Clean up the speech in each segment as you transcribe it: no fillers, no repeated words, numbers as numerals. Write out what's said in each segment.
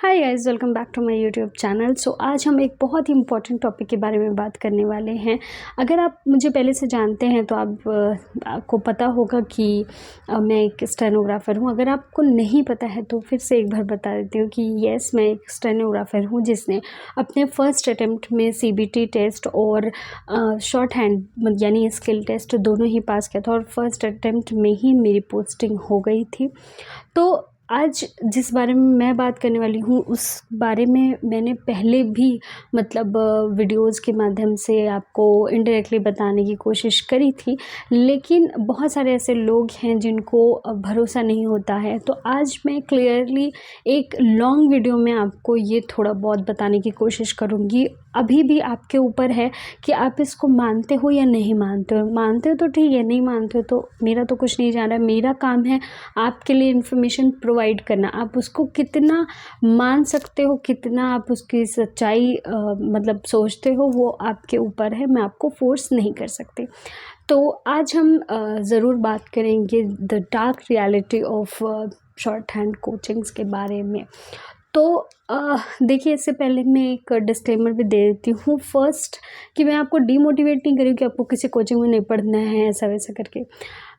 Hi guys, welcome back to my YouTube channel. So आज हम एक बहुत ही इम्पोर्टेंट टॉपिक के बारे में बात करने वाले हैं। अगर आप मुझे पहले से जानते हैं तो आपको पता होगा कि मैं एक स्टेनोग्राफ़र हूँ। अगर आपको नहीं पता है तो फिर से एक बार बता देती हूँ कि येस, मैं एक स्टेनोग्राफ़र हूँ जिसने अपने फर्स्ट अटेम्प्ट में सीबीटी टेस्ट और शॉर्ट हैंड यानी स्किल टेस्ट दोनों ही पास किया था और फर्स्ट अटेम्प्ट में ही मेरी पोस्टिंग हो गई थी। तो आज जिस बारे में मैं बात करने वाली हूँ उस बारे में मैंने पहले भी वीडियोज़ के माध्यम से आपको इनडायरेक्टली बताने की कोशिश करी थी, लेकिन बहुत सारे ऐसे लोग हैं जिनको भरोसा नहीं होता है। तो आज मैं क्लियरली एक लॉन्ग वीडियो में आपको ये थोड़ा बहुत बताने की कोशिश करूँगी। अभी भी आपके ऊपर है कि आप इसको मानते हो या नहीं मानते हो। मानते हो तो ठीक है, नहीं मानते हो तो मेरा तो कुछ नहीं जा रहा है। मेरा काम है आपके लिए इन्फॉर्मेशन प्रोवाइड करना। आप उसको कितना मान सकते हो, कितना आप उसकी सच्चाई सोचते हो, वो आपके ऊपर है। मैं आपको फोर्स नहीं कर सकती। तो आज हम ज़रूर बात करेंगे the dark reality of short hand coachings के बारे में। तो देखिए, इससे पहले मैं एक डिस्क्लेमर भी दे देती हूँ फर्स्ट कि मैं आपको डीमोटिवेट नहीं करी कि आपको किसी कोचिंग में नहीं पढ़ना है ऐसा वैसा करके।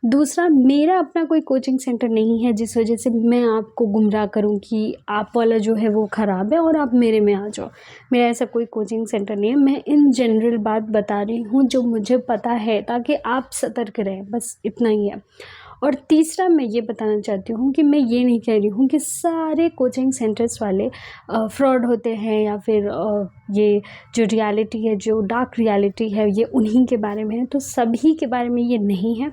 दूसरा, मेरा अपना कोई कोचिंग सेंटर नहीं है जिस वजह से मैं आपको गुमराह करूँ कि आप वाला जो है वो ख़राब है और आप मेरे में आ जाओ। मेरा ऐसा कोई कोचिंग सेंटर नहीं है। मैं इन जनरल बात बता रही हूँ जो मुझे पता है, ताकि आप सतर्क रहें, बस इतना ही है। और तीसरा, मैं ये बताना चाहती हूँ कि मैं ये नहीं कह रही हूँ कि सारे कोचिंग सेंटर्स वाले फ्रॉड होते हैं या फिर ये जो रियलिटी है, जो डार्क रियलिटी है, ये उन्हीं के बारे में है। तो सभी के बारे में ये नहीं है।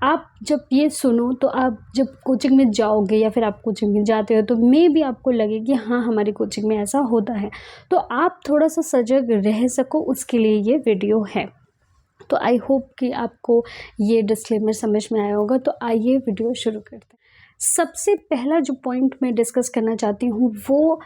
आप जब ये सुनो तो आप जब कोचिंग में जाओगे या फिर आप कोचिंग में जाते हो तो मे भी आपको लगे कि हाँ, हमारी कोचिंग में ऐसा होता है, तो आप थोड़ा सा सजग रह सको, उसके लिए ये वीडियो है। तो आई होप कि आपको ये डिस्क्लेमर समझ में आया होगा। तो आइए वीडियो शुरू करते हैं। सबसे पहला जो पॉइंट मैं डिस्कस करना चाहती हूँ वो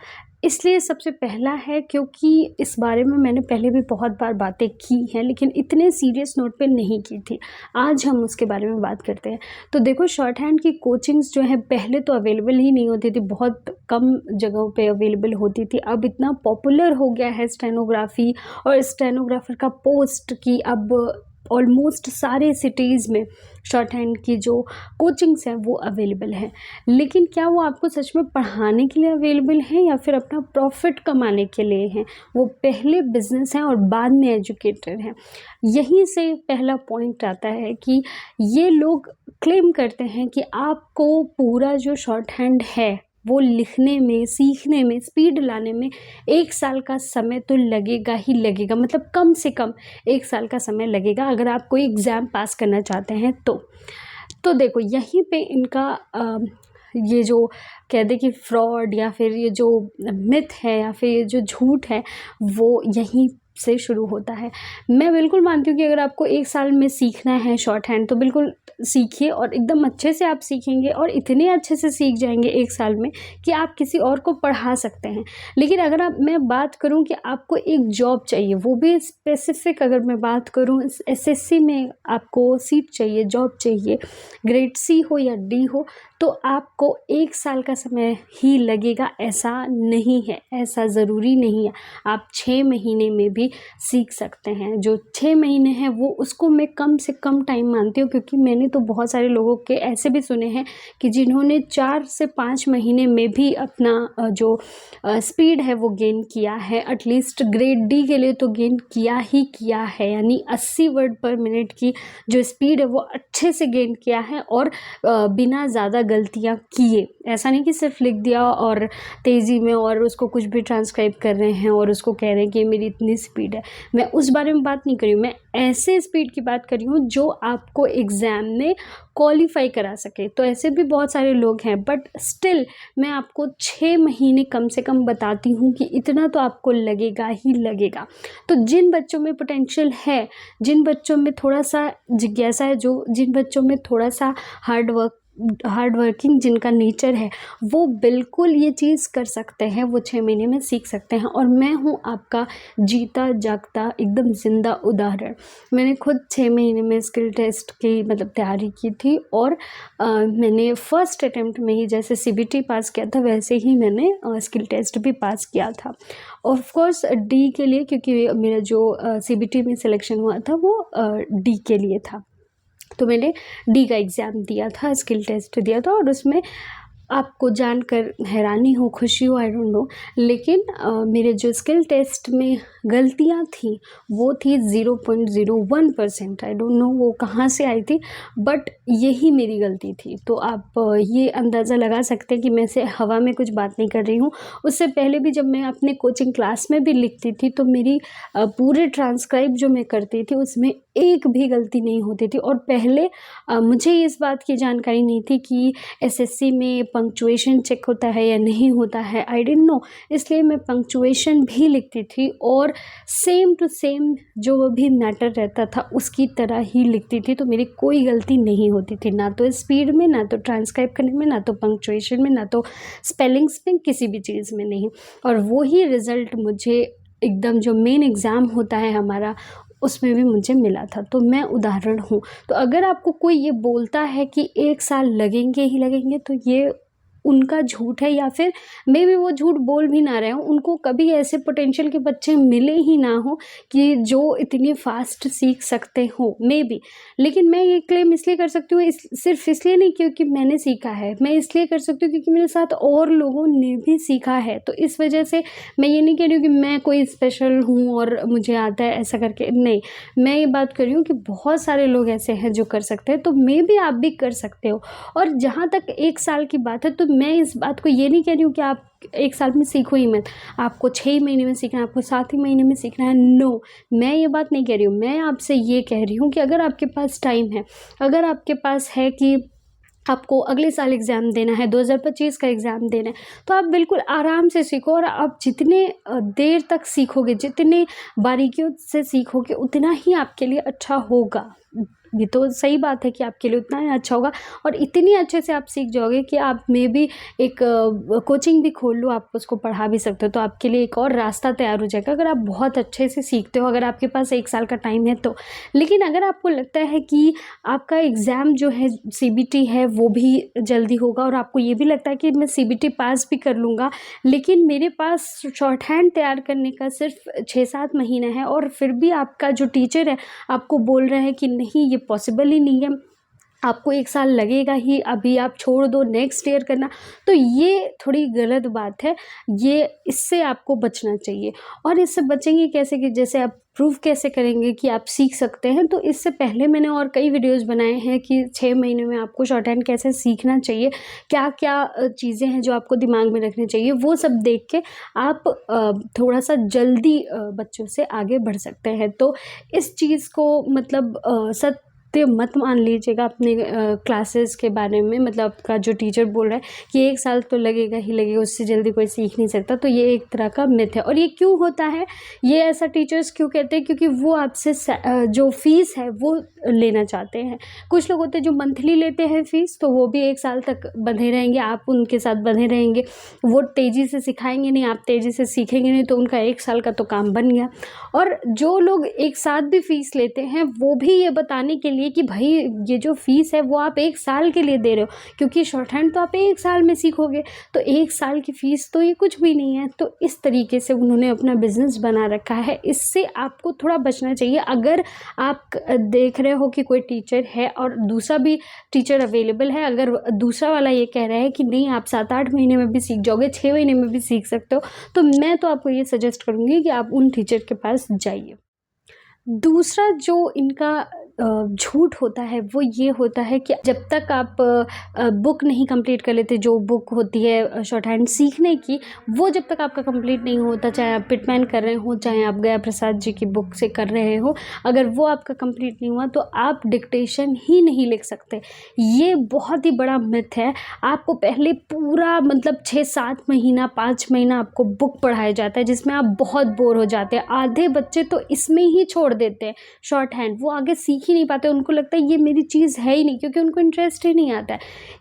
इसलिए सबसे पहला है क्योंकि इस बारे में मैंने पहले भी बहुत बार बातें की हैं, लेकिन इतने सीरियस नोट पे नहीं की थी। आज हम उसके बारे में बात करते हैं। तो देखो, शॉर्ट हैंड की कोचिंग्स जो है पहले तो अवेलेबल ही नहीं होती थी, बहुत कम जगहों पे अवेलेबल होती थी। अब इतना पॉपुलर हो गया है स्टेनोग्राफी और स्टेनोग्राफर का पोस्ट कि अब ऑलमोस्ट सारे सिटीज़ में शॉर्ट हैंड की जो कोचिंग्स हैं वो अवेलेबल हैं। लेकिन क्या वो आपको सच में पढ़ाने के लिए अवेलेबल हैं या फिर अपना प्रॉफिट कमाने के लिए हैं? वो पहले बिजनेस हैं और बाद में एजुकेटर हैं। यहीं से पहला पॉइंट आता है कि ये लोग क्लेम करते हैं कि आपको पूरा जो शॉर्ट हैंड है वो लिखने में, सीखने में, स्पीड लाने में 1 साल का समय तो लगेगा ही लगेगा। मतलब कम से कम 1 साल का समय लगेगा अगर आप कोई एग्ज़ाम पास करना चाहते हैं तो देखो, यहीं पे इनका ये जो कह दे कि फ्रॉड या फिर ये जो मिथ है या फिर ये जो झूठ है वो यहीं से शुरू होता है। मैं बिल्कुल मानती हूँ कि अगर आपको 1 साल में सीखना है शॉर्ट हैंड तो बिल्कुल सीखिए और एकदम अच्छे से आप सीखेंगे और इतने अच्छे से सीख जाएंगे 1 साल में कि आप किसी और को पढ़ा सकते हैं। लेकिन अगर मैं बात करूं कि आपको एक जॉब चाहिए, वो भी स्पेसिफिक, अगर मैं बात करूं एसएससी में आपको सीट चाहिए, जॉब चाहिए, ग्रेड सी हो या डी हो, तो आपको 1 साल का समय ही लगेगा। ऐसा नहीं है, ऐसा ज़रूरी नहीं है। आप 6 महीने में भी सीख सकते हैं। जो 6 महीने हैं वो उसको मैं कम से कम टाइम मानती हूँ, क्योंकि मैंने तो बहुत सारे लोगों के ऐसे भी सुने हैं कि जिन्होंने 4 से 5 महीने में भी अपना जो स्पीड है वो गेन किया है। एटलीस्ट ग्रेड डी के लिए तो गेन किया ही किया है, यानी 80 वर्ड पर मिनट की जो स्पीड है वो अच्छे से गेन किया है और बिना ज़्यादा गलतियाँ किए। ऐसा नहीं कि सिर्फ लिख दिया और तेज़ी में और उसको कुछ भी ट्रांसक्राइब कर रहे हैं और उसको कह रहे हैं कि मेरी इतनी स्पीड है। मैं उस बारे में बात नहीं कर रही हूँ, मैं ऐसे स्पीड की बात कर रही हूँ जो आपको एग्ज़ाम में क्वालिफाई करा सके। तो ऐसे भी बहुत सारे लोग हैं, बट स्टिल मैं आपको 6 महीने कम से कम बताती हूँ कि इतना तो आपको लगेगा ही लगेगा। तो जिन बच्चों में पोटेंशियल है, जिन बच्चों में थोड़ा सा जिज्ञासा है, जिन बच्चों में थोड़ा सा हार्ड वर्क हार्ड वर्किंग जिनका नेचर है वो बिल्कुल ये चीज़ कर सकते हैं, वो 6 महीने में सीख सकते हैं। और मैं हूँ आपका जीता जागता एकदम ज़िंदा उदाहरण। मैंने खुद 6 महीने में स्किल टेस्ट की मतलब तैयारी की थी और मैंने फर्स्ट अटेम्प्ट में ही जैसे CBT पास किया था वैसे ही मैंने स्किल टेस्ट भी पास किया था। ऑफ कोर्स डी के लिए, क्योंकि मेरा जो CBT में सिलेक्शन हुआ था वो डी के लिए था, तो मैंने डी का एग्ज़ाम दिया था, स्किल टेस्ट दिया था। और उसमें आपको जानकर हैरानी हो, खुशी हो, आई डोंट नो, लेकिन मेरे जो स्किल टेस्ट में गलतियां थी वो थी 0.01%। आई डोंट नो वो कहाँ से आई थी, बट यही मेरी गलती थी। तो आप ये अंदाज़ा लगा सकते हैं कि मैं से हवा में कुछ बात नहीं कर रही हूँ। उससे पहले भी जब मैं अपने कोचिंग क्लास में भी लिखती थी तो मेरी पूरे ट्रांसक्राइब जो मैं करती थी उसमें एक भी गलती नहीं होती थी। और पहले मुझे इस बात की जानकारी नहीं थी कि SSC में पंक्चुएशन चेक होता है या नहीं होता है, आई डिडंट नो। इसलिए मैं पंक्चुएशन भी लिखती थी और सेम टू सेम जो भी मैटर रहता था उसकी तरह ही लिखती थी, तो मेरी कोई गलती नहीं होती थी, ना तो स्पीड में, ना तो ट्रांसक्राइब करने में, ना तो पंक्चुएशन में, ना तो स्पेलिंग्स में, किसी भी चीज़ में नहीं। और वही रिज़ल्ट मुझे एकदम जो मेन एग्ज़ाम होता है हमारा उसमें भी मुझे मिला था। तो मैं उदाहरण हूँ। तो अगर आपको कोई ये बोलता है कि 1 साल लगेंगे ही लगेंगे, तो ये उनका झूठ है, या फिर मे बी वो झूठ बोल भी ना रहे हों, उनको कभी ऐसे पोटेंशियल के बच्चे मिले ही ना हो कि जो इतनी फास्ट सीख सकते हो, मे बी। लेकिन मैं ये क्लेम इसलिए कर सकती हूँ, सिर्फ इसलिए नहीं क्योंकि मैंने सीखा है, मैं इसलिए कर सकती हूँ क्योंकि मेरे साथ और लोगों ने भी सीखा है। तो इस वजह से मैं ये नहीं कह रही हूँ कि मैं कोई स्पेशल हूँ और मुझे आता है ऐसा करके, नहीं। मैं ये बात कर रही हूँ कि बहुत सारे लोग ऐसे हैं जो कर सकते हैं, तो मे बी आप भी कर सकते हो। और जहाँ तक 1 साल की बात है, तो मैं इस बात को ये नहीं कह रही हूँ कि आप 1 साल में सीखो ही मत, आपको 6 महीने में सीखना है, आपको 7 ही महीने में सीखना है, नो, मैं ये बात नहीं कह रही हूँ। मैं आपसे ये कह रही हूँ कि अगर आपके पास टाइम है, अगर आपके पास है कि आपको अगले साल एग्ज़ाम देना है, 2025 का एग्ज़ाम देना है, तो आप बिल्कुल आराम से सीखो। और आप जितने देर तक सीखोगे, जितने बारीकियों से सीखोगे, उतना ही आपके लिए अच्छा होगा। ये तो सही बात है कि आपके लिए उतना ही अच्छा होगा। और इतनी अच्छे से आप सीख जाओगे कि आप मे बी एक कोचिंग भी खोल लो, आप उसको पढ़ा भी सकते हो, तो आपके लिए एक और रास्ता तैयार हो जाएगा अगर आप बहुत अच्छे से सीखते हो, अगर आपके पास 1 साल का टाइम है तो। लेकिन अगर आपको लगता है कि आपका एग्ज़ाम जो है CBT है वो भी जल्दी होगा, और आपको ये भी लगता है कि मैं CBT पास भी कर लूँगा, लेकिन मेरे पास शॉर्ट हैंड तैयार करने का सिर्फ 6-7 महीना है, और फिर भी आपका जो टीचर है आपको बोल रहा है कि नहीं ये पॉसिबल ही नहीं है, आपको 1 साल लगेगा ही, अभी आप छोड़ दो, नेक्स्ट ईयर करना, तो ये थोड़ी गलत बात है। ये इससे आपको बचना चाहिए। और इससे बचेंगे कैसे, कि जैसे आप प्रूव कैसे करेंगे कि आप सीख सकते हैं, तो इससे पहले मैंने और कई वीडियोस बनाए हैं कि 6 महीने में आपको शॉर्ट हैंड कैसे सीखना चाहिए, क्या क्या चीज़ें हैं जो आपको दिमाग में रखनी चाहिए, वो सब देख के आप थोड़ा सा जल्दी बच्चों से आगे बढ़ सकते हैं। तो इस चीज़ को मतलब सत्य मत मान लीजिएगा अपने क्लासेस के बारे में, मतलब आपका जो टीचर बोल रहा है कि 1 साल तो लगेगा ही लगेगा, उससे जल्दी कोई सीख नहीं सकता, तो ये एक तरह का मिथ है। और ये क्यों होता है, ये ऐसा टीचर्स क्यों कहते हैं, क्योंकि वो आपसे जो फीस है वो लेना चाहते हैं। कुछ लोग होते हैं जो मंथली लेते हैं फ़ीस, तो वो भी 1 साल तक बंधे रहेंगे, आप उनके साथ बंधे रहेंगे, वो तेज़ी से सिखाएंगे नहीं, आप तेज़ी से सीखेंगे नहीं, तो उनका 1 साल का तो काम बन गया। और जो लोग एक साथ भी फ़ीस लेते हैं वो भी ये बताने के लिए कि भाई ये जो फ़ीस है वो आप 1 साल के लिए दे रहे हो, क्योंकि शॉर्ट हैंड तो आप 1 साल में सीखोगे, तो 1 साल की फ़ीस तो ये कुछ भी नहीं है। तो इस तरीके से उन्होंने अपना बिज़नेस बना रखा है, इससे आपको थोड़ा बचना चाहिए। अगर आप देख रहे हो कि कोई टीचर है और दूसरा भी टीचर अवेलेबल है, अगर दूसरा वाला ये कह रहा है कि नहीं आप 7-8 महीने में भी सीख जाओगे, 6 महीने में भी सीख सकते हो, तो मैं तो आपको ये सजेस्ट करूँगी कि आप उन टीचर के पास जाइए। दूसरा जो इनका झूठ होता है वो ये होता है कि जब तक आप बुक नहीं कंप्लीट कर लेते, जो बुक होती है शॉर्ट हैंड सीखने की, वो जब तक आपका कंप्लीट नहीं होता, चाहे आप पिटमैन कर रहे हो, चाहे आप गया प्रसाद जी की बुक से कर रहे हो, अगर वो आपका कंप्लीट नहीं हुआ तो आप डिक्टेशन ही नहीं लिख सकते। ये बहुत ही बड़ा मिथ है। आपको पहले पूरा मतलब 6-7 महीना 5 महीना आपको बुक पढ़ाया जाता है, जिसमें आप बहुत बोर हो जाते हैं। आधे बच्चे तो इसमें ही छोड़ देते हैं शॉर्ट हैंड, वो आगे सीख ही नहीं पाते, उनको लगता है ये मेरी चीज़ है ही नहीं, क्योंकि उनको इंटरेस्ट ही नहीं आता है।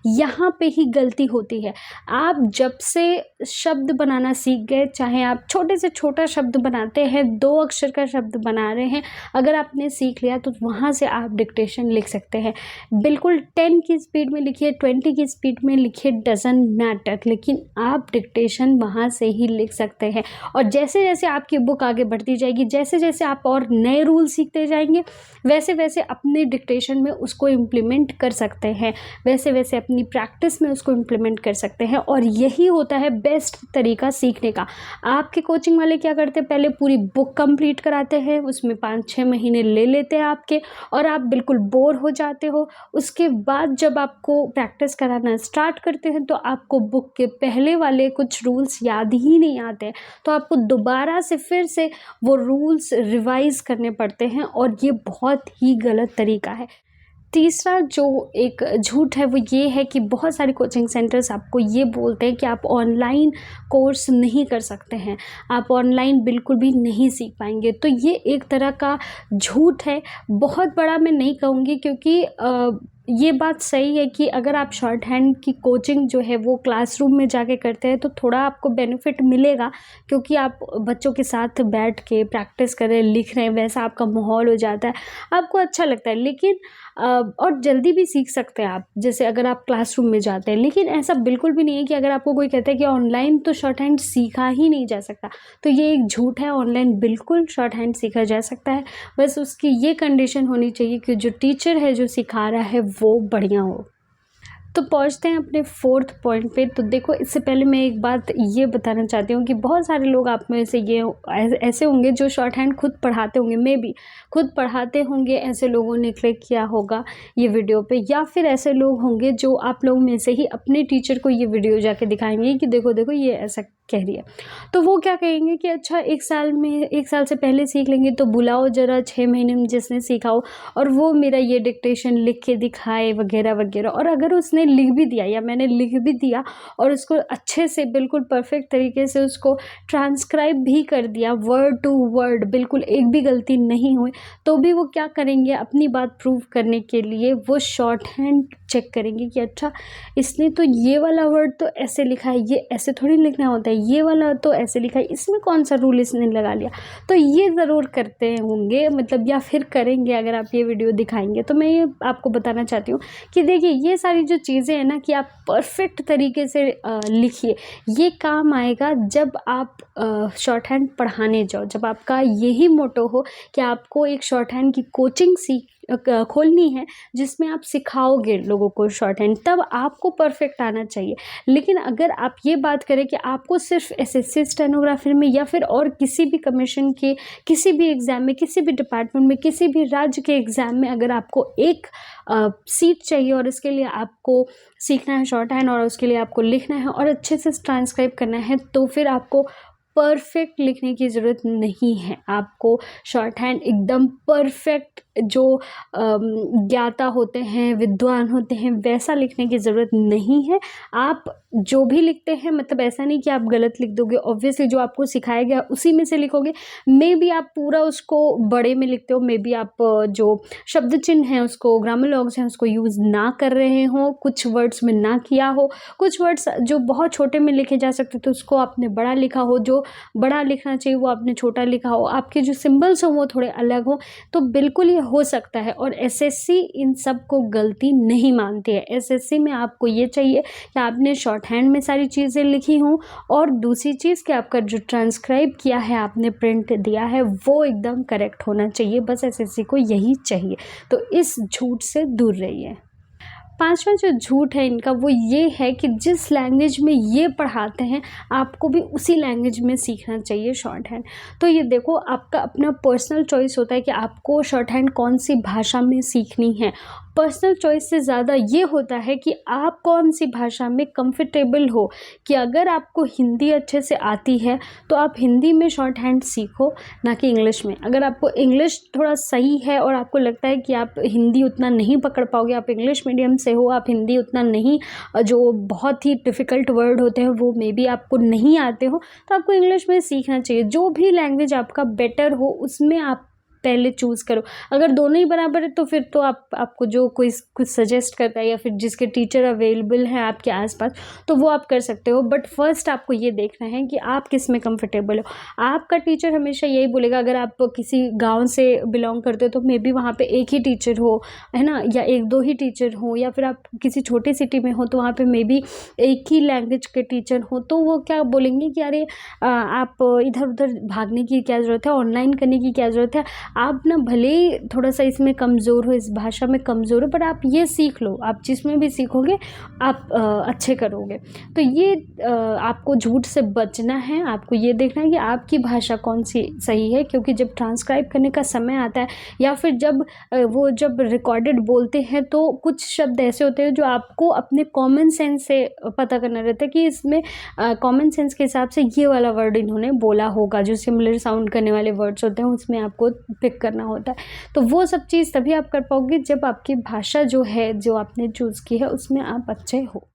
यहाँ पे ही गलती होती है। आप जब से शब्द बनाना सीख गए, चाहे आप छोटे से छोटा शब्द बनाते हैं, 2 अक्षर का शब्द बना रहे हैं, अगर आपने सीख लिया तो वहाँ से आप डिक्टेशन लिख सकते हैं। बिल्कुल 10 की स्पीड में लिखिए, 20 की स्पीड में लिखिए, डज़न्ट मैटर, लेकिन आप डिक्टेशन वहाँ से ही लिख सकते हैं। और जैसे जैसे आपकी बुक आगे बढ़ती जाएगी, जैसे जैसे आप और नए रूल सीखते जाएंगे, वैसे वैसे अपने डिक्टेशन में उसको इम्प्लीमेंट कर सकते हैं, वैसे वैसे अपनी प्रैक्टिस में उसको इम्प्लीमेंट कर सकते हैं। और यही होता है बेस्ट तरीका सीखने का। आपके कोचिंग वाले क्या करते हैं, पहले पूरी बुक कंप्लीट कराते हैं, उसमें 5-6 महीने ले लेते हैं आपके, और आप बिल्कुल बोर हो जाते हो। उसके बाद जब आपको प्रैक्टिस कराना स्टार्ट करते हैं तो आपको बुक के पहले वाले कुछ रूल्स याद ही नहीं आते, तो आपको दोबारा से फिर से वो रूल्स रिवाइज करने पड़ते हैं, और ये बहुत ही गलत तरीका है। तीसरा जो एक झूठ है वो ये है कि बहुत सारे कोचिंग सेंटर्स आपको ये बोलते हैं कि आप ऑनलाइन कोर्स नहीं कर सकते हैं, आप ऑनलाइन बिल्कुल भी नहीं सीख पाएंगे। तो ये एक तरह का झूठ है, बहुत बड़ा मैं नहीं कहूँगी, क्योंकि ये बात सही है कि अगर आप शॉर्ट हैंड की कोचिंग जो है वो क्लासरूम में जाके करते हैं तो थोड़ा आपको बेनिफिट मिलेगा, क्योंकि आप बच्चों के साथ बैठ के प्रैक्टिस कर रहे हैं, लिख रहे हैं, वैसा आपका माहौल हो जाता है, आपको अच्छा लगता है। लेकिन और जल्दी भी सीख सकते हैं आप, जैसे अगर आप क्लासरूम में जाते हैं। लेकिन ऐसा बिल्कुल भी नहीं है कि अगर आपको कोई कहता है कि ऑनलाइन तो शॉर्ट हैंड सीखा ही नहीं जा सकता, तो ये एक झूठ है। ऑनलाइन बिल्कुल शॉर्ट हैंड सीखा जा सकता है, बस उसकी ये कंडीशन होनी चाहिए कि जो टीचर है जो सिखा रहा है वो बढ़िया हो। तो पहुँचते हैं अपने 4th पॉइंट पे। तो देखो, इससे पहले मैं एक बात ये बताना चाहती हूँ कि बहुत सारे लोग आप में से ये ऐसे होंगे जो शॉर्ट हैंड खुद पढ़ाते होंगे, मे बी खुद पढ़ाते होंगे, ऐसे लोगों ने क्लिक किया होगा ये वीडियो पे, या फिर ऐसे लोग होंगे जो आप लोगों में से ही अपने टीचर को ये वीडियो जाके दिखाएंगे कि देखो देखो ये ऐसा कह रही है। तो वो क्या कहेंगे कि अच्छा 1 साल से पहले सीख लेंगे, तो बुलाओ ज़रा 6 महीने में जिसने सीखा हो और वो मेरा ये डिक्टेशन लिख के दिखाए वगैरह वगैरह। और अगर उसने लिख भी दिया या मैंने लिख भी दिया और उसको अच्छे से बिल्कुल परफेक्ट तरीके से उसको ट्रांसक्राइब भी कर दिया, वर्ड टू वर्ड, बिल्कुल एक भी गलती नहीं हुई, तो भी वो क्या करेंगे, अपनी बात प्रूव करने के लिए वो शॉर्ट हैंड चेक करेंगे कि अच्छा इसने तो ये वाला वर्ड तो ऐसे लिखा है, ये ऐसे थोड़ी लिखना होता है, ये वाला तो ऐसे लिखा है, इसमें कौन सा रूल इसने लगा लिया। तो ये ज़रूर करते होंगे, मतलब या फिर करेंगे अगर आप ये वीडियो दिखाएंगे। तो मैं ये आपको बताना चाहती हूँ कि देखिए ये सारी जो चीज़ें हैं ना, कि आप परफेक्ट तरीके से लिखिए, ये काम आएगा जब आप शॉर्ट हैंड पढ़ाने जाओ, जब आपका यही मोटो हो कि आपको एक शॉर्ट हैंड की कोचिंग खोलनी है जिसमें आप सिखाओगे लोगों को शॉर्ट हैंड, तब आपको परफेक्ट आना चाहिए। लेकिन अगर आप ये बात करें कि आपको सिर्फ एसएससी स्टेनोग्राफर में या फिर और किसी भी कमीशन के किसी भी एग्ज़ाम में, किसी भी डिपार्टमेंट में, किसी भी राज्य के एग्ज़ाम में अगर आपको एक सीट चाहिए और इसके लिए आपको सीखना है शॉर्ट हैंड और उसके लिए आपको लिखना है और अच्छे से ट्रांसक्राइब करना है, तो फिर आपको परफेक्ट लिखने की ज़रूरत नहीं है। आपको शॉर्ट हैंड एकदम परफेक्ट जो ज्ञाता होते हैं, विद्वान होते हैं, वैसा लिखने की ज़रूरत नहीं है। आप जो भी लिखते हैं, मतलब ऐसा नहीं कि आप गलत लिख दोगे, ऑब्वियसली जो आपको सिखाया गया उसी में से लिखोगे। मे बी आप पूरा उसको बड़े में लिखते हो, मे बी आप जो शब्द चिन्ह हैं उसको, ग्रामर लॉग्स हैं उसको यूज़ ना कर रहे हो, कुछ वर्ड्स में ना किया हो, कुछ वर्ड्स जो बहुत छोटे में लिखे जा सकते तो उसको आपने बड़ा लिखा हो, जो बड़ा लिखना चाहिए वो आपने छोटा लिखा हो, आपके जो सिंबल्स हो वो थोड़े अलग हो, तो बिल्कुल ये हो सकता है। और एसएससी इन सब को गलती नहीं मानती है। एसएससी में आपको ये चाहिए कि आपने शॉर्ट हैंड में सारी चीज़ें लिखी हों, और दूसरी चीज़ कि आपका जो ट्रांसक्राइब किया है, आपने प्रिंट दिया है, वो एकदम करेक्ट होना चाहिए। बस एसएससी को यही चाहिए, तो इस झूठ से दूर रहिए। 5वां जो झूठ है इनका वो ये है कि जिस लैंग्वेज में ये पढ़ाते हैं आपको भी उसी लैंग्वेज में सीखना चाहिए शॉर्ट हैंड। तो ये देखो, आपका अपना पर्सनल चॉइस होता है कि आपको शॉर्ट हैंड कौन सी भाषा में सीखनी है। पर्सनल चॉइस से ज़्यादा ये होता है कि आप कौन सी भाषा में कंफर्टेबल हो, कि अगर आपको हिंदी अच्छे से आती है तो आप हिंदी में शॉर्ट हैंड सीखो, ना कि इंग्लिश में। अगर आपको इंग्लिश थोड़ा सही है और आपको लगता है कि आप हिंदी उतना नहीं पकड़ पाओगे, आप इंग्लिश मीडियम से हो, आप हिंदी उतना नहीं, जो बहुत ही डिफ़िकल्ट वर्ड होते हैं वो मे बी आपको नहीं आते हो, तो आपको इंग्लिश में सीखना चाहिए। जो भी लैंग्वेज आपका बेटर हो उसमें आप पहले चूज़ करो। अगर दोनों ही बराबर है तो फिर तो आपको जो कोई कुछ सजेस्ट करता है या फिर जिसके टीचर अवेलेबल हैं आपके आसपास, तो वो आप कर सकते हो। बट फर्स्ट आपको ये देखना है कि आप किस में कंफर्टेबल हो। आपका टीचर हमेशा यही बोलेगा, अगर आप किसी गाँव से बिलोंग करते हो तो मे बी वहाँ पे एक ही टीचर हो, है ना, या एक दो ही टीचर हो, या फिर आप किसी छोटी सिटी में हो तो वहाँ पे मे बी एक ही लैंग्वेज के टीचर हो, तो वो क्या बोलेंगे कि अरे आप इधर उधर भागने की क्या ज़रूरत है, ऑनलाइन करने की क्या ज़रूरत है, आप ना भले ही थोड़ा सा इसमें कमज़ोर हो, इस भाषा में कमज़ोर हो, पर आप ये सीख लो, आप जिसमें भी सीखोगे आप अच्छे करोगे। तो ये आपको झूठ से बचना है। आपको ये देखना है कि आपकी भाषा कौन सी सही है, क्योंकि जब ट्रांसक्राइब करने का समय आता है या फिर जब रिकॉर्डेड बोलते हैं तो कुछ शब्द ऐसे होते हैं जो आपको अपने कॉमन सेंस से पता करना रहता है कि इसमें कॉमन सेंस के हिसाब से ये वाला वर्ड इन्होंने बोला होगा। जो सिमिलर साउंड करने वाले वर्ड्स होते हैं उसमें आपको पिक करना होता है। तो वो सब चीज़ तभी आप कर पाओगे जब आपकी भाषा जो है, जो आपने चूज़ की है, उसमें आप अच्छे हो।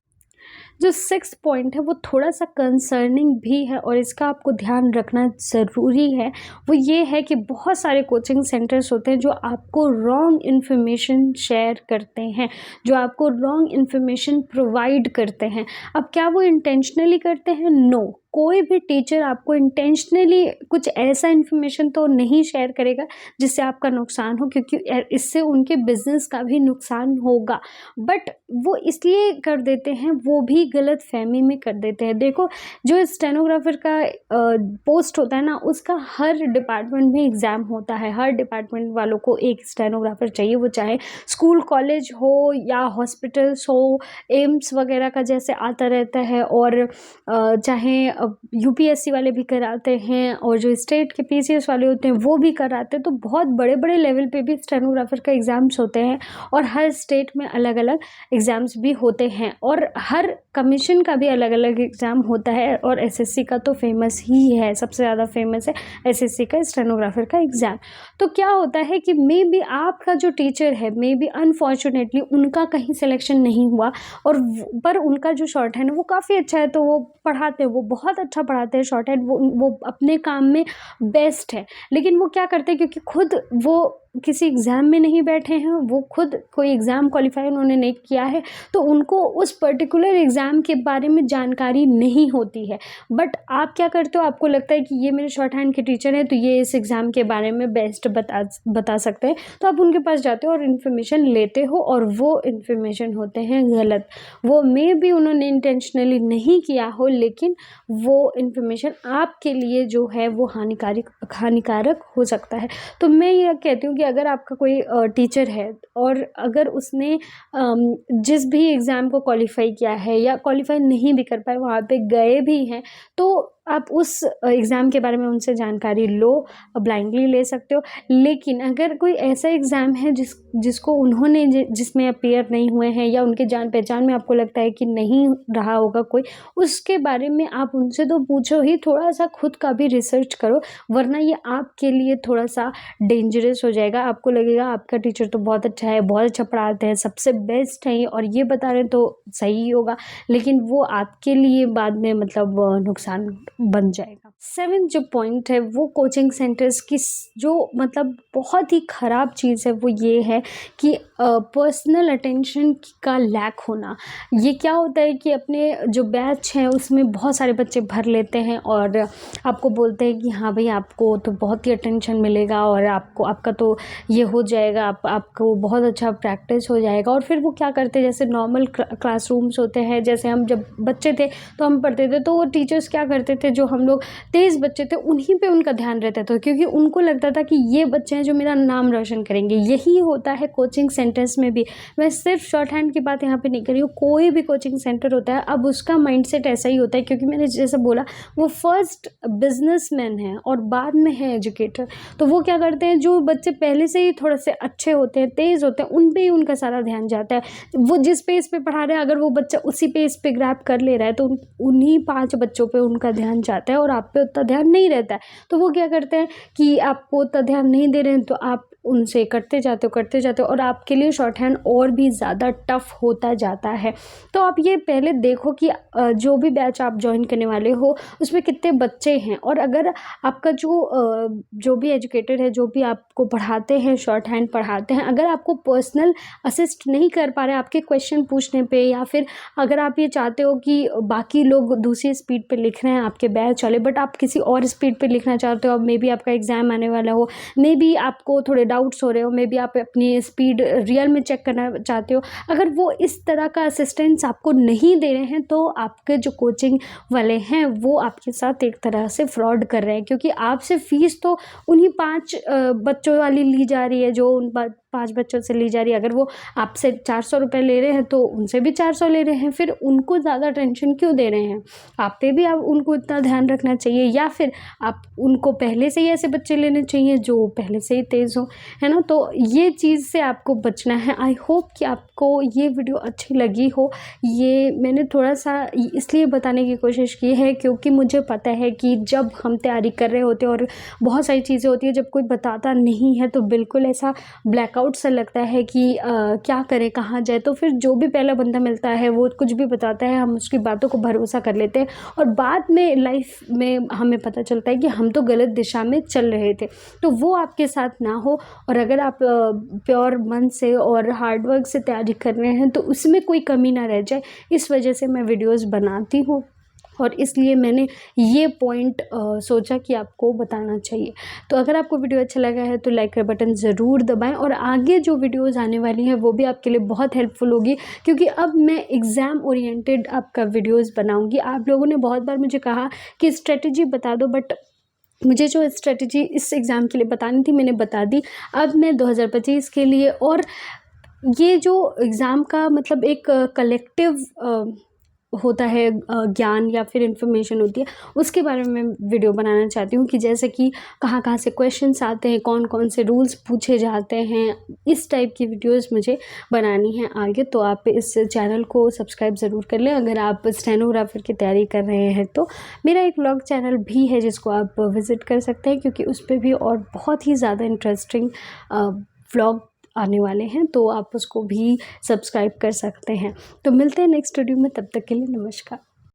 जो 6th पॉइंट है वो थोड़ा सा कंसर्निंग भी है और इसका आपको ध्यान रखना ज़रूरी है। वो ये है कि बहुत सारे कोचिंग सेंटर्स होते हैं जो आपको रॉन्ग इन्फॉर्मेशन शेयर करते हैं, जो आपको रॉन्ग इन्फॉर्मेशन प्रोवाइड करते हैं। अब क्या वो इंटेंशनली करते हैं? नो, कोई भी टीचर आपको इंटेंशनली कुछ ऐसा इन्फॉर्मेशन तो नहीं शेयर करेगा जिससे आपका नुकसान हो, क्योंकि इससे उनके बिजनेस का भी नुकसान होगा। बट वो इसलिए कर देते हैं, वो भी गलत फहमी में कर देते हैं। देखो, जो स्टेनोग्राफर का पोस्ट होता है ना, उसका हर डिपार्टमेंट में एग्ज़ाम होता है। हर डिपार्टमेंट वालों को एक स्टेनोग्राफर चाहिए, वो चाहे स्कूल कॉलेज हो या हॉस्पिटल्स हो, एम्स वगैरह का जैसे आता रहता है, और चाहे यूपीएससी वाले भी कराते हैं, और जो स्टेट के पीसीएस वाले होते हैं वो भी कराते हैं। तो बहुत बड़े बड़े लेवल पे भी स्टेनोग्राफर का एग्ज़ाम्स होते हैं, और हर स्टेट में अलग अलग एग्ज़ाम्स भी होते हैं, और हर कमीशन का भी अलग अलग एग्ज़ाम होता है। और एसएससी का तो फेमस ही है, सबसे ज़्यादा फेमस है एसएससी का स्टेनोग्राफर का एग्ज़ाम। तो क्या होता है कि मे बी आपका जो टीचर है, मे बी अनफॉर्चुनेटली उनका कहीं सिलेक्शन नहीं हुआ, और पर उनका जो शॉर्ट हैंड वो काफ़ी अच्छा है, तो वो पढ़ाते हैं, वो बहुत अच्छा पढ़ाते हैं शॉर्ट हैंड, वो अपने काम में बेस्ट है। लेकिन वो क्या करते हैं, क्योंकि खुद वो किसी एग्ज़ाम में नहीं बैठे हैं, वो खुद कोई एग्ज़ाम क्वालिफाई उन्होंने नहीं किया है, तो उनको उस पर्टिकुलर एग्ज़ाम के बारे में जानकारी नहीं होती है। बट आप क्या करते हो, आपको लगता है कि ये मेरे शॉर्ट हैंड के टीचर हैं तो ये इस एग्ज़ाम के बारे में बेस्ट बता सकते हैं, तो आप उनके पास जाते हो और इन्फॉर्मेशन लेते हो, और वो इन्फॉर्मेशन होते हैं गलत। वो मे भी उन्होंने इंटेंशनली नहीं किया हो, लेकिन वो इन्फॉर्मेशन आपके लिए जो है वो हानिकारक हो सकता है। तो मैं ये कहती हूँ कि अगर आपका कोई टीचर है और अगर उसने जिस भी एग्ज़ाम को क्वालिफाई किया है या क्वालिफाई नहीं भी कर पाए, वहाँ पे गए भी हैं, तो आप उस एग्ज़ाम के बारे में उनसे जानकारी लो, ब्लाइंडली ले सकते हो। लेकिन अगर कोई ऐसा एग्ज़ाम है जिसको उन्होंने जिसमें अपीयर नहीं हुए हैं, या उनके जान पहचान में आपको लगता है कि नहीं रहा होगा कोई, उसके बारे में आप उनसे तो पूछो ही, थोड़ा सा खुद का भी रिसर्च करो, वरना ये आपके लिए थोड़ा सा डेंजरस हो जाएगा। आपको लगेगा आपका टीचर तो बहुत अच्छा है, बहुत अच्छा पढ़ाते हैं, सबसे बेस्ट है और ये बता रहे हैं तो सही ही होगा, लेकिन वो आपके लिए बाद में मतलब नुकसान बन जाएगा। 7th जो पॉइंट है वो कोचिंग सेंटर्स की जो मतलब बहुत ही ख़राब चीज़ है वो ये है कि पर्सनल अटेंशन का लैक होना। ये क्या होता है कि अपने जो बैच हैं उसमें बहुत सारे बच्चे भर लेते हैं और आपको बोलते हैं कि हाँ भाई आपको तो बहुत ही अटेंशन मिलेगा और आपका तो ये हो जाएगा, आपको बहुत अच्छा प्रैक्टिस हो जाएगा। और फिर वो क्या करते हैं, जैसे नॉर्मल क्लासरूम्स होते हैं, जैसे हम जब बच्चे थे तो हम पढ़ते थे, तो वो टीचर्स क्या करते थे, जो हम लोग तेज़ बच्चे थे उन्हीं पे उनका ध्यान रहता था, क्योंकि उनको लगता था कि ये बच्चे हैं जो मेरा नाम रोशन करेंगे। यही होता है कोचिंग सेंटर्स में भी। मैं सिर्फ शॉर्ट हैंड की बात यहाँ पे नहीं कर रही हूँ, कोई भी कोचिंग सेंटर होता है अब उसका माइंडसेट ऐसा ही होता है, क्योंकि मैंने जैसे बोला वो फर्स्ट बिजनेसमैन है और बाद में है एजुकेटर। तो वो क्या करते हैं, जो बच्चे पहले से ही थोड़े से अच्छे होते हैं, तेज़ होते हैं, उन पे ही उनका सारा ध्यान जाता है। वो जिस पेज पे पढ़ा रहे हैं, अगर वो बच्चा उसी पेज पे ग्रैब कर ले रहा है तो उन्हीं 5 बच्चों पे उनका ध्यान जाता है और आप पे उतना ध्यान नहीं रहता है। तो वो क्या करते हैं कि आपको उतना ध्यान नहीं दे रहे हैं तो आप उनसे करते जाते हो और आपके लिए शॉर्ट हैंड और भी ज़्यादा टफ होता जाता है। तो आप ये पहले देखो कि जो भी बैच आप ज्वाइन करने वाले हो उसमें कितने बच्चे हैं, और अगर आपका जो भी एजुकेटर है, जो भी आपको पढ़ाते हैं, शॉर्ट हैंड पढ़ाते हैं, अगर आपको पर्सनल असिस्ट नहीं कर पा रहे आपके क्वेश्चन पूछने पे, या फिर अगर आप ये चाहते हो कि बाकी लोग दूसरी स्पीड पे लिख रहे हैं आपके बैच वाले, बट आप किसी और स्पीड पे लिखना चाहते हो, अब मे बी आपका एग्ज़ाम आने वाला हो, मे बी आपको थोड़े डाउट्स हो रहे हो, मे बी आप अपनी स्पीड रियल में चेक करना चाहते हो, अगर वो इस तरह का असिस्टेंस आपको नहीं दे रहे हैं तो आपके जो कोचिंग वाले हैं वो आपके साथ एक तरह से फ्रॉड कर रहे हैं, क्योंकि आपसे फ़ीस तो उन्हीं 5 बच्चों वाली ली जा रही है, जो उन 5 बच्चों से ली जा रही है। अगर वो आपसे 400 रुपये ले रहे हैं तो उनसे भी 400 ले रहे हैं, फिर उनको ज़्यादा टेंशन क्यों दे रहे हैं? आप पे भी आप उनको इतना ध्यान रखना चाहिए, या फिर आप उनको पहले से ही ऐसे बच्चे लेने चाहिए जो पहले से ही तेज़ हो, है ना? तो ये चीज़ से आपको बचना है। आई होप कि आपको ये वीडियो अच्छी लगी हो। ये मैंने थोड़ा-सा इसलिए बताने की कोशिश की है क्योंकि मुझे पता है कि जब हम तैयारी कर रहे होते हैं और बहुत सारी चीज़ें होती हैं, जब कोई बताता नहीं है तो बिल्कुल ऐसा ब्लैकआउट सा लगता है कि क्या करें, कहाँ जाए? तो फिर जो भी पहला बंदा मिलता है वो कुछ भी बताता है, हम उसकी बातों को भरोसा कर लेते हैं और बाद में लाइफ में हमें पता चलता है कि हम तो गलत दिशा में चल रहे थे। तो वो आपके साथ ना हो, और अगर आप प्योर मन से और हार्ड वर्क से तैयारी कर रहे हैं तो उसमें कोई कमी ना रह जाए, इस वजह से मैं वीडियोज़ बनाती हूँ और इसलिए मैंने ये पॉइंट सोचा कि आपको बताना चाहिए। तो अगर आपको वीडियो अच्छा लगा है तो लाइक का बटन ज़रूर दबाएं, और आगे जो वीडियोस आने वाली हैं वो भी आपके लिए बहुत हेल्पफुल होगी, क्योंकि अब मैं एग्ज़ाम ओरिएंटेड आपका वीडियोस बनाऊंगी। आप लोगों ने बहुत बार मुझे कहा कि स्ट्रेटजी बता दो, बट मुझे जो स्ट्रेटजी इस एग्ज़ाम के लिए बतानी थी मैंने बता दी। अब मैं 2025 के लिए, और ये जो एग्ज़ाम का मतलब एक कलेक्टिव होता है ज्ञान या फिर इन्फॉर्मेशन होती है, उसके बारे में मैं वीडियो बनाना चाहती हूँ कि जैसे कि कहाँ कहाँ से क्वेश्चंस आते हैं, कौन कौन से रूल्स पूछे जाते हैं, इस टाइप की वीडियोस मुझे बनानी है आगे। तो आप इस चैनल को सब्सक्राइब ज़रूर कर लें अगर आप स्टेनोग्राफर की तैयारी कर रहे हैं। तो मेरा एक व्लॉग चैनल भी है जिसको आप विज़िट कर सकते हैं, क्योंकि उस पर भी और बहुत ही ज़्यादा इंटरेस्टिंग व्लॉग आने वाले हैं, तो आप उसको भी सब्सक्राइब कर सकते हैं। तो मिलते हैं नेक्स्ट वीडियो में, तब तक के लिए नमस्कार।